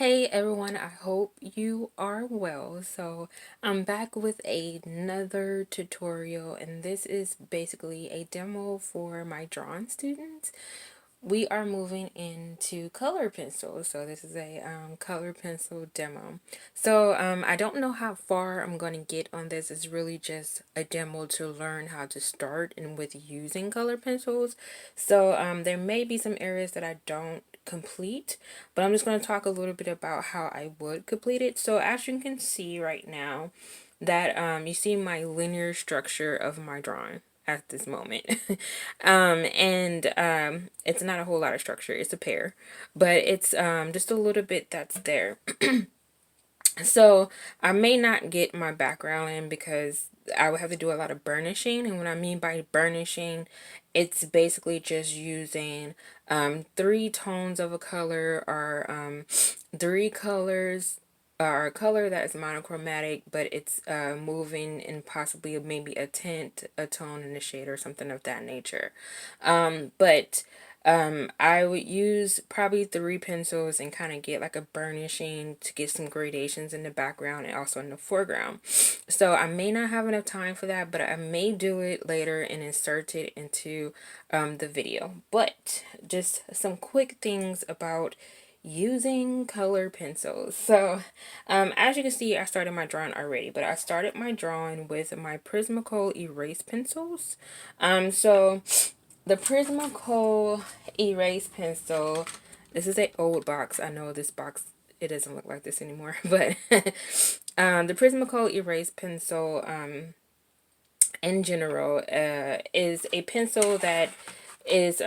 Hey everyone, I hope you are well. So I'm back with another tutorial, and this is basically a demo for my drawing students. We are moving into color pencils, so this is a color pencil demo. So I don't know how far I'm going to get on this. It's really just a demo to learn how to start and with using color pencils. So there may be some areas that I don't complete, but I'm just going to talk a little bit about how I would complete it. So as you can see right now, that you see my linear structure of my drawing at this moment. And it's not a whole lot of structure, it's a pair, but it's just a little bit that's there. So I may not get my background in because I would have to do a lot of burnishing. And what I mean by burnishing, it's basically just using three tones of a color, or three colors, or a color that is monochromatic, but it's moving in possibly maybe a tint, a tone, and a shade, or something of that nature. But I would use probably three pencils and kind of get like a burnishing to get some gradations in the background and also in the foreground. So I may not have enough time for that, but I may do it later and insert it into the video. But just some quick things about using color pencils. So as you can see, I started my drawing already, but I started my drawing with my Prismacol erase pencils. So the Prismacolor erase pencil, this is a old box. I know this box, it doesn't look like this anymore, but the Prismacolor erase pencil in general is a pencil that is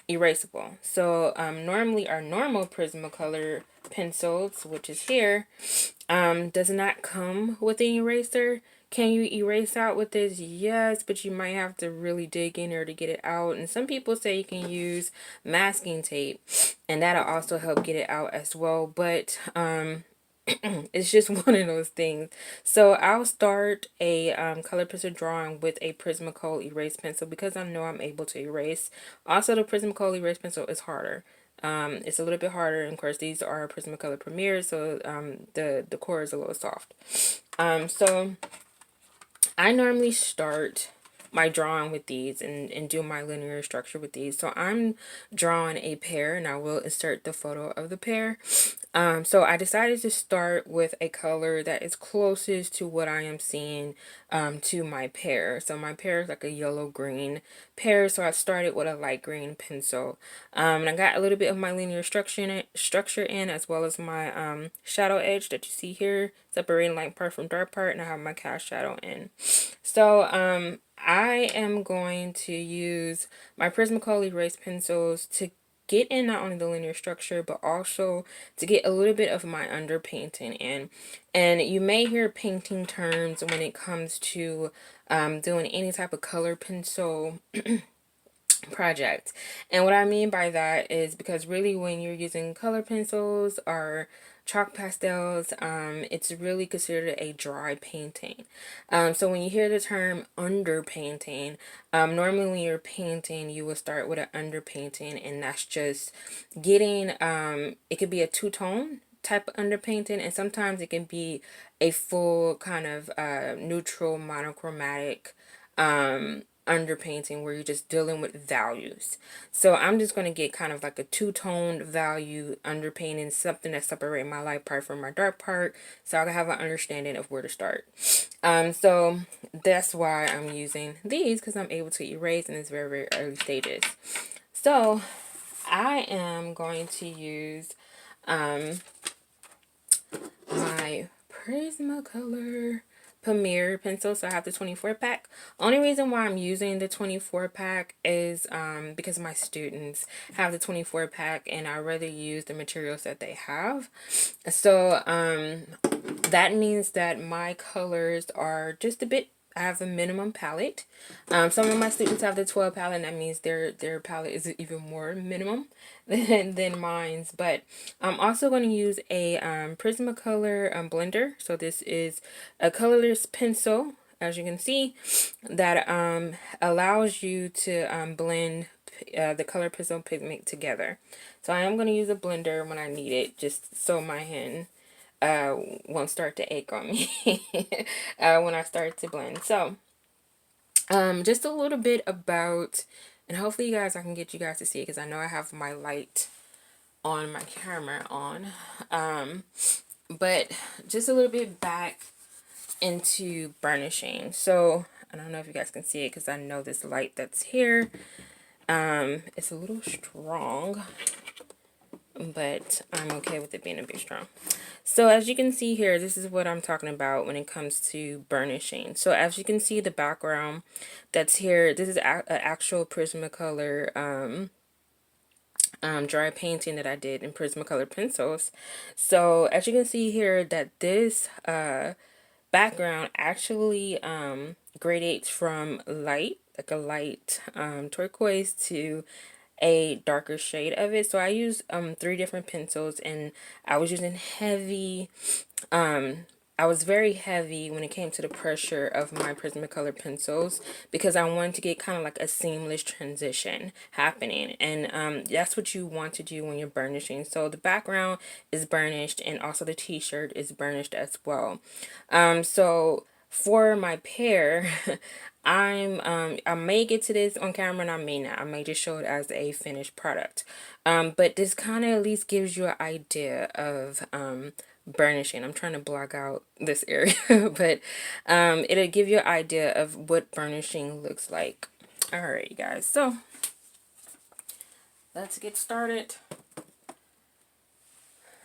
erasable. So normally our normal Prismacolor pencils, which is here, does not come with an eraser. Can you erase out with this? Yes, but you might have to really dig in there to get it out. And some people say you can use masking tape, and that'll also help get it out as well. But it's just one of those things. So I'll start a color pencil drawing with a Prismacolor erase pencil because I know I'm able to erase. Also, the Prismacolor erase pencil is harder. It's a little bit harder, and of course these are Prismacolor Premiere, so the core is a little soft. So I normally start my drawing with these and do my linear structure with these. So I'm drawing a pear, and I will insert the photo of the pear. So I decided to start with a color that is closest to what I am seeing to my pear. So my pear is like a yellow-green pear, so I started with a light green pencil. And I got a little bit of my linear structure in, as well as my shadow edge that you see here, separating light part from dark part, and I have my cast shadow in. So I am going to use my Prismacolor erase pencils to get in not only the linear structure, but also to get a little bit of my underpainting in. And you may hear painting terms when it comes to doing any type of color pencil project. And what I mean by that is because really when you're using color pencils or chalk pastels, it's really considered a dry painting. So when you hear the term underpainting, normally when you're painting, you will start with an underpainting, and that's just getting, it could be a two-tone type of underpainting, and sometimes it can be a full kind of neutral monochromatic underpainting where you're just dealing with values. So I'm just going to get kind of like a two-toned value underpainting, something that separates my light part from my dark part, so I can have an understanding of where to start. So that's why I'm using these, because I'm able to erase in this very, very early stages. So I am going to use my Prismacolor Premier pencil. So I have the 24 pack. Only reason why I'm using the 24 pack is because my students have the 24 pack, and I rather use the materials that they have. So that means that my colors are just a bit, I have a minimum palette. Some of my students have the 12 palette, and that means their palette is even more minimum than mine's. But I'm also going to use a Prismacolor blender. So this is a colorless pencil, as you can see, that allows you to blend the color pencil pigment together. So I am going to use a blender when I need it, just so my hand won't start to ache on me when I start to blend. So just a little bit about, and hopefully you guys, I can get you guys to see it because I know I have my light on my camera on. But just a little bit back into burnishing. So I don't know if you guys can see it because I know this light that's here, it's a little strong, but I'm okay with it being a bit strong. So as you can see here, this is what I'm talking about when it comes to burnishing. So as you can see, the background that's here, this is an actual Prismacolor dry painting that I did in Prismacolor pencils. So as you can see here, that this background actually gradates from light, like a light turquoise, to a darker shade of it. So I used 3 different pencils, and I was using heavy, I was very heavy when it came to the pressure of my Prismacolor pencils because I wanted to get kind of like a seamless transition happening. And that's what you want to do when you're burnishing. So the background is burnished, and also the t-shirt is burnished as well. So for my pear, I may get to this on camera and I may not. I may just show it as a finished product. But this kind of at least gives you an idea of burnishing. I'm trying to block out this area, but it'll give you an idea of what burnishing looks like. Alright, guys, so let's get started.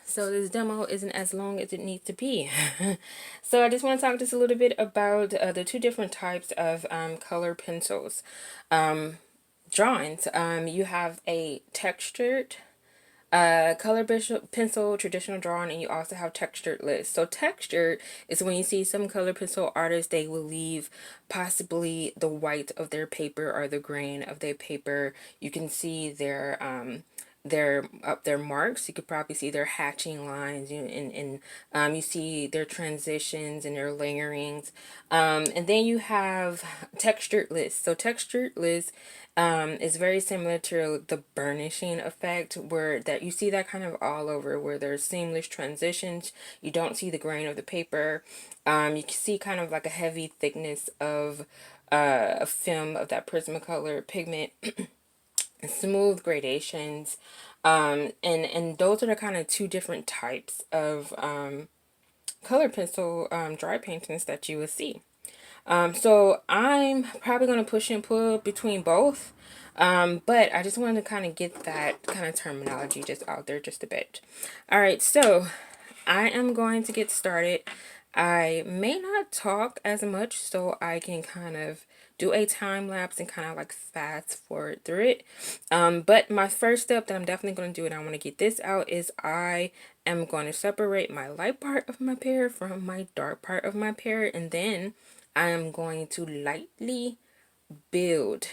So this demo isn't as long as it needs to be. So I just want to talk just a little bit about the 2 different types of color pencils drawings. You have a textured color pencil traditional drawing, and you also have textured lists. So textured is when you see some color pencil artists, they will leave possibly the white of their paper or the grain of their paper. You can see their marks. You could probably see their hatching lines, and you see their transitions and their layerings. And then you have textured lists. So textured lists is very similar to the burnishing effect, where that you see that kind of all over, where there's seamless transitions. You don't see the grain of the paper. You can see kind of like a heavy thickness of a film of that Prismacolor pigment. Smooth gradations, and those are the kind of 2 different types of color pencil dry paintings that you will see. So I'm probably going to push and pull between both, but I just wanted to kind of get that kind of terminology just out there just a bit. All right, so I am going to get started. I may not talk as much, so I can kind of do a time lapse and kind of like fast forward through it. But my first step that I'm definitely going to do, and I want to get this out, is I am going to separate my light part of my pear from my dark part of my pear, and then I am going to lightly build.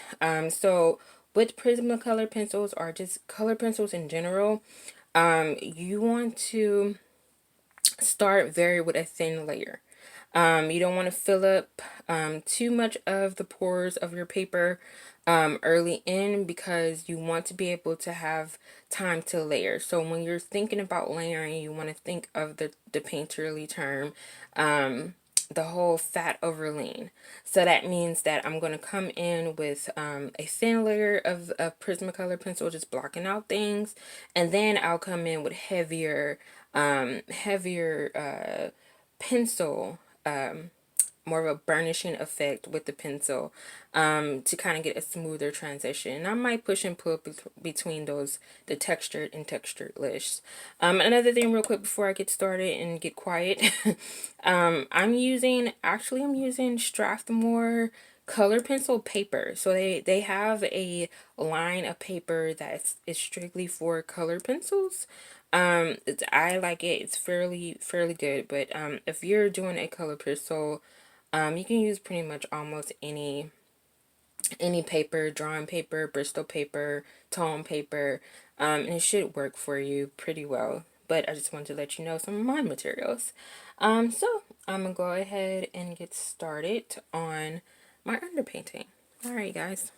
So with Prismacolor pencils, or just color pencils in general, you want to start very with a thin layer. You don't want to fill up too much of the pores of your paper early in, because you want to be able to have time to layer. So when you're thinking about layering, you want to think of the painterly term, the whole fat over lean. So that means that I'm going to come in with a thin layer of Prismacolor pencil, just blocking out things, and then I'll come in with heavier pencil, more of a burnishing effect with the pencil, to kind of get a smoother transition. And I might push and pull between those, the textured and textured lists. Another thing real quick before I get started and get quiet, I'm using Strathmore color pencil paper. So they have a line of paper that is strictly for color pencils. I like it. It's fairly good. But if you're doing a color pencil, you can use pretty much almost any paper, drawing paper, Bristol paper, tone paper, and it should work for you pretty well. But I just wanted to let you know some of my materials. So I'm gonna go ahead and get started on my underpainting. Alright, guys.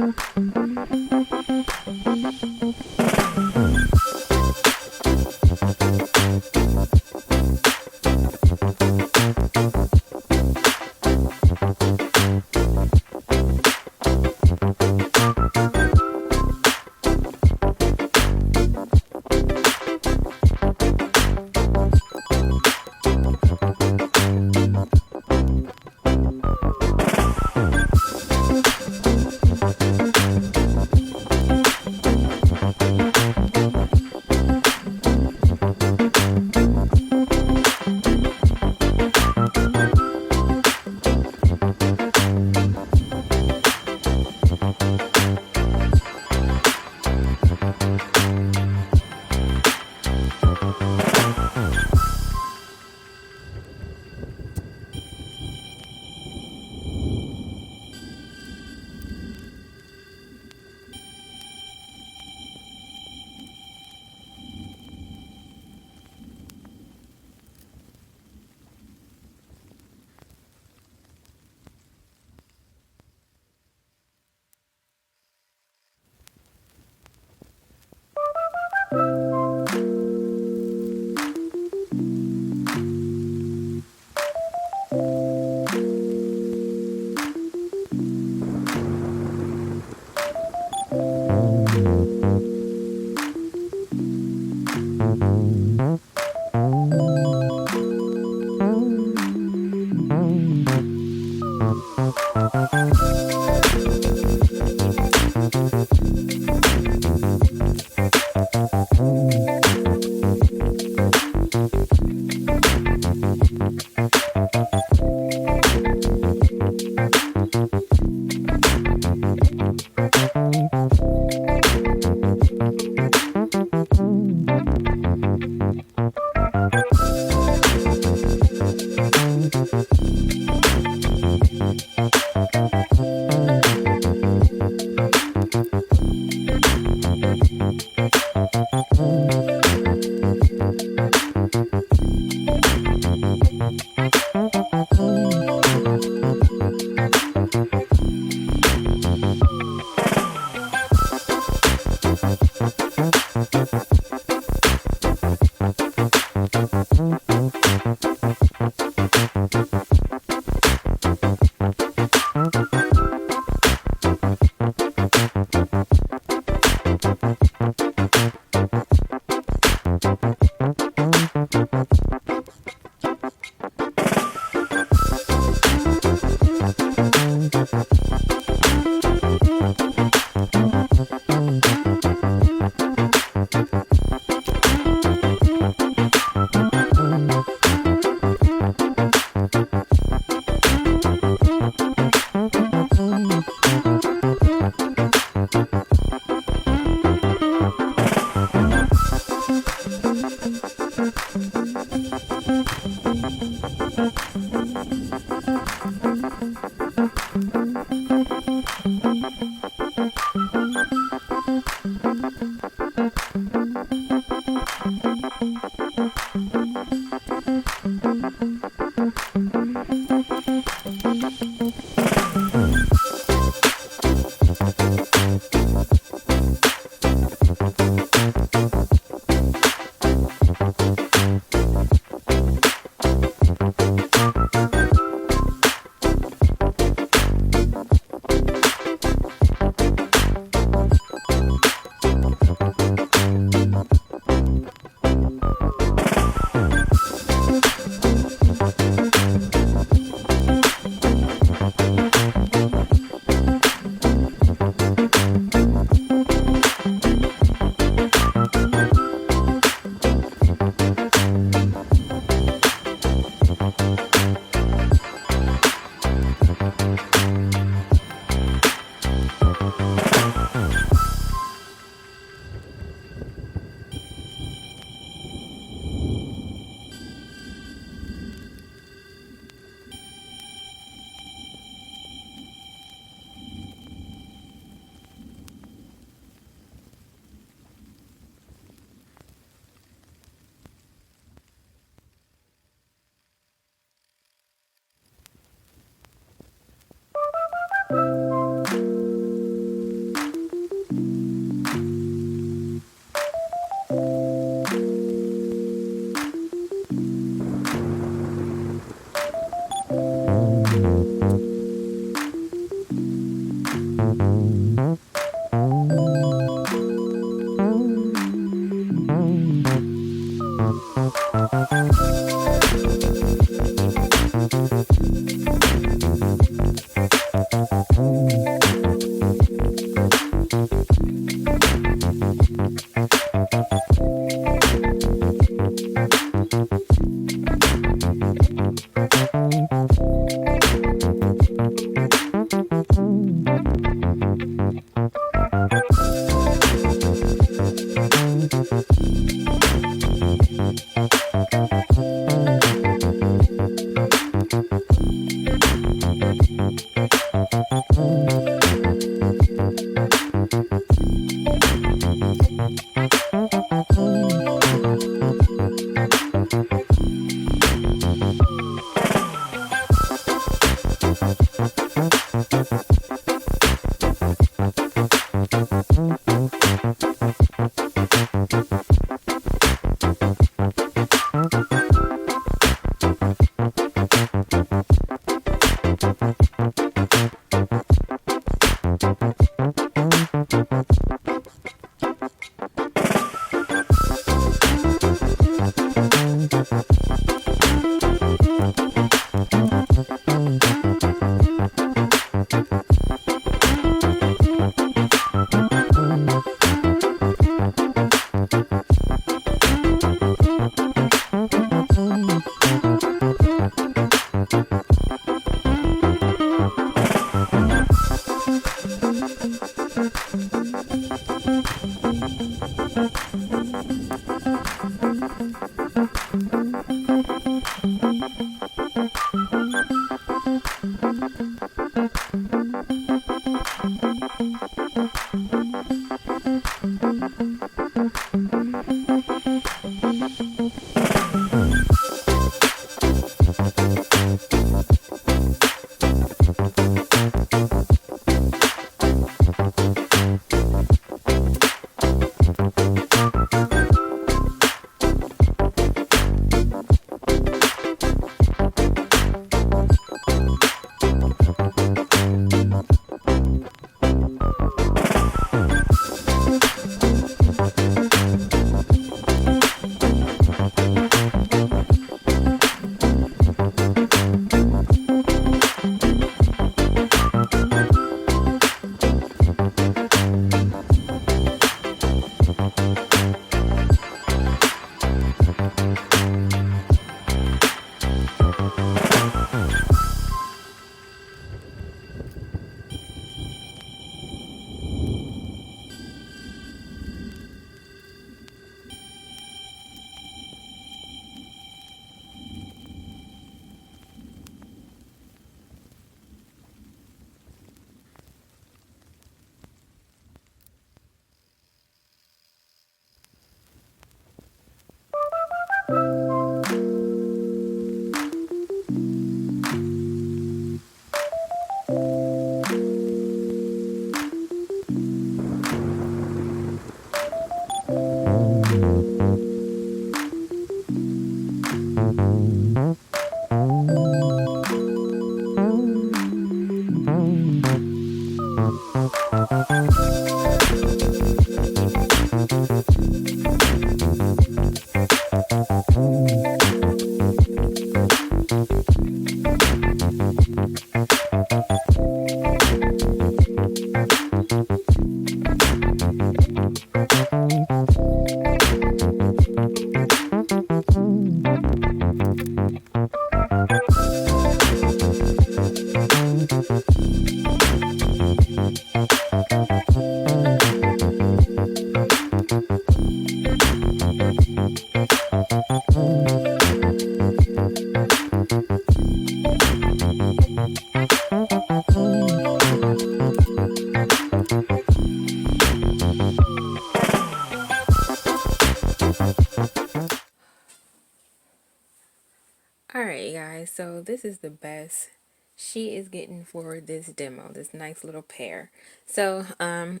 Alright, guys, so this is the best she is getting for this demo, this nice little pair. So, I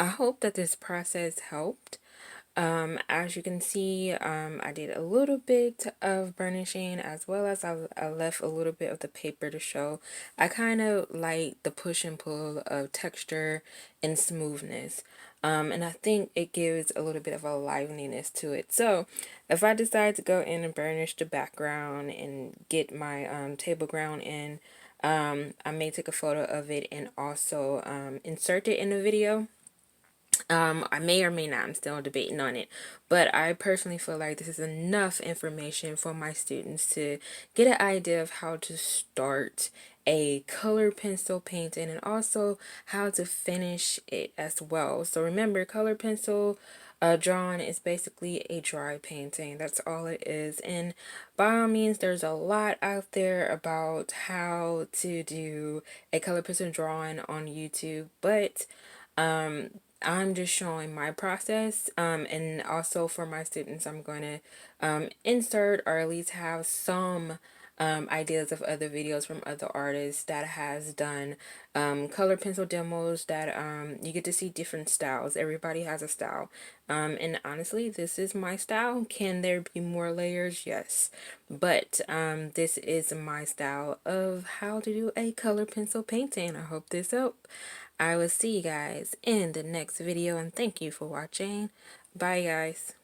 hope that this process helped. As you can see, I did a little bit of burnishing as well as I left a little bit of the paper to show. I kind of like the push and pull of texture and smoothness. And I think it gives a little bit of a liveliness to it. So if I decide to go in and burnish the background and get my table ground in, I may take a photo of it and also insert it in the video. I may or may not, I'm still debating on it, but I personally feel like this is enough information for my students to get an idea of how to start a color pencil painting and also how to finish it as well. So remember, color pencil drawing is basically a dry painting. That's all it is. And by all means, there's a lot out there about how to do a color pencil drawing on YouTube, but I'm just showing my process, and also for my students, I'm going to insert or at least have some ideas of other videos from other artists that has done color pencil demos that you get to see different styles. Everybody has a style, and honestly, this is my style. Can there be more layers? Yes, but this is my style of how to do a color pencil painting. I hope this helped. I will see you guys in the next video, and thank you for watching. Bye, guys.